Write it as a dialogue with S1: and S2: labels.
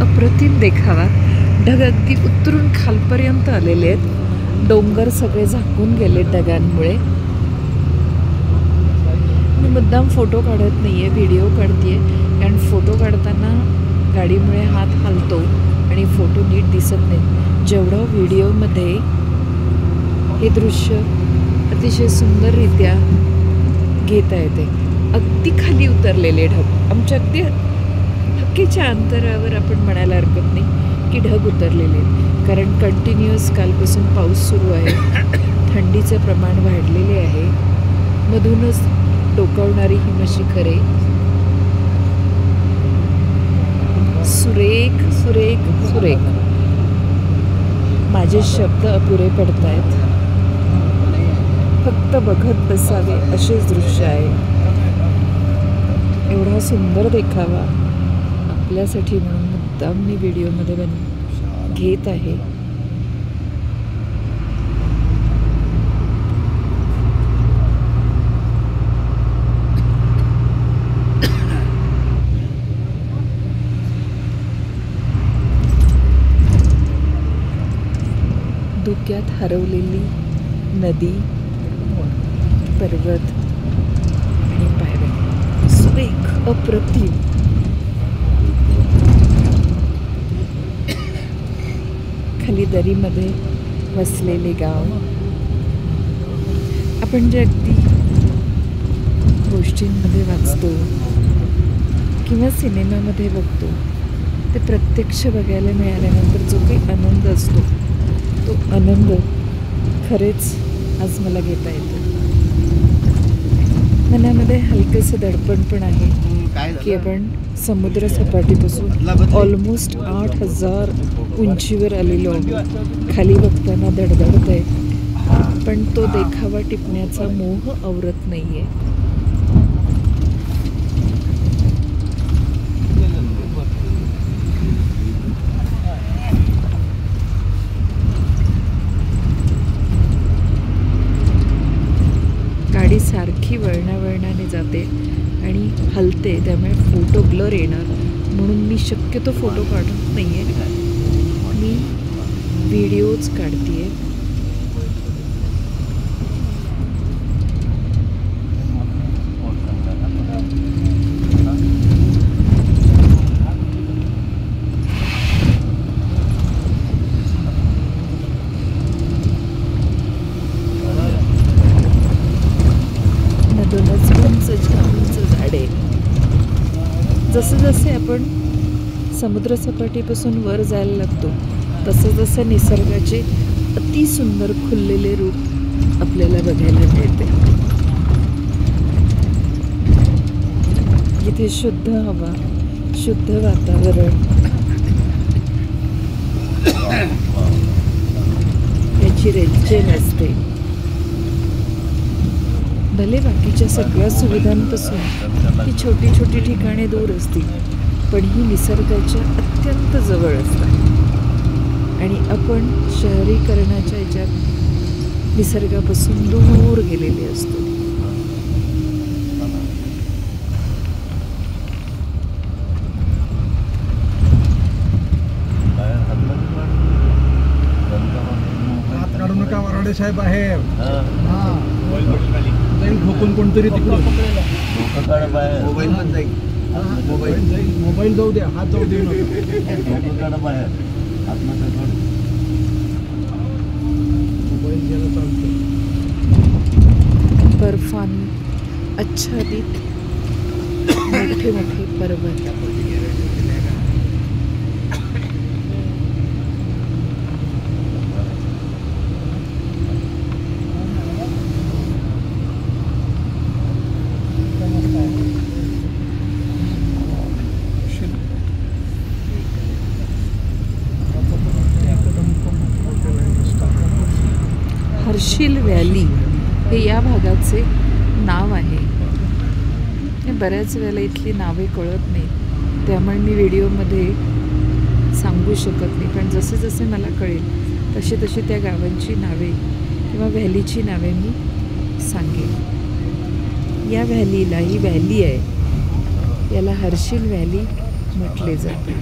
S1: अप्रतिम देखावा. ढग अगदी उतरून खालपर्यंत आलेले आहेत. डोंगर सगळे झाकून गेले ढगांमुळे. मी मुद्दाम फोटो काढत नाही आहे, व्हिडिओ काढते आहे. कारण फोटो काढताना गाडीमुळे हात हलतो आणि फोटो नीट दिसत नाही. जेवढं व्हिडिओमध्ये हे दृश्य अतिशय सुंदररित्या घेता येते. अगदी खाली उतरलेले ढग, आमच्या अगदी हक्कीच्या अंतरावर आपण म्हणायला हरकत नाही की ढग उतरलेले आहेत. कारण कंटिन्युअस कालपासून पाऊस सुरू आहे. थंडीचे प्रमाण वाढलेले आहे. मधूनच डोकावणारी हिमशिखरे. सुरेख सुरेख सुरेख. माझे शब्द अपुरे पडत आहेत. फक्त बघत बसावे असेच दृश्य आहे. एवढा सुंदर देखावा आपल्यासाठी म्हणून मुद्दाम मी व्हिडिओमध्ये घेत आहे. धुक्यात हरवलेली नदी, पर्वत आणि पायऱ्या. सुरेख, अप्रतिम. खाली दरीमध्ये वसलेले गाव. आपण जे अगदी गोष्टींमध्ये वाचतो किंवा सिनेमामध्ये बघतो ते प्रत्यक्ष बघायला मिळाल्यानंतर जो काही आनंद असतो तो आनंद खरेच आज मला घेता येतो. मनामध्ये हलकंसं दडपण पण आहे की आपण समुद्र सपाटीपासून ऑलमोस्ट 8,000 उंचीवर आलेलो आहोत. खाली बघताना धडधडत आहे, पण तो देखावा टिपण्याचा मोह आवरत नाही आहे. गाडी सारखी वळणावळणाने जाते आणि हलते, त्यामुळे फोटो ब्लर येणार म्हणून मी शक्यतो फोटो काढत नाही आहे. मी व्हिडिओज काढते आहे. झाडे. जसे जसे आपण समुद्रसपाटीपासून वर जायला लागतो तसं जसं निसर्गाचे अतिसुंदर खुललेले रूप आपल्याला बघायला मिळते. इथे शुद्ध हवा, शुद्ध वातावरण, याची रेलचेल असते. भले बाकीच्या सगळ्या सुविधांपासून ही छोटी छोटी ठिकाणे दूर असतील, पण ही निसर्गाच्या अत्यंत जवळ असतात आणि आपण शहरीकरणाच्या ह्याच्यात निसर्गापासून दूर गेलेले असतो.
S2: साहेब आहे ठोकून कोणतरी तिकडून मोबाईल जाऊ द्या, हात जाऊ दे. बाहेर मोबाईल घ्यायला चालतं.
S1: बर्फानी आच्छादित मोठे मोठे पर्वत. हर्षिल व्हॅली हे या भागाचे नाव आहे. बऱ्याच वेळेला इथली नावे कळत नाही, त्यामुळे मी व्हिडिओमध्ये सांगू शकत नाही. पण जसे जसे मला कळेल तशी तशी त्या गावांची नावे किंवा व्हॅलीची नावे मी सांगेन. या व्हॅलीला, ही व्हॅली आहे, याला हर्षिल व्हॅली म्हटले जाते.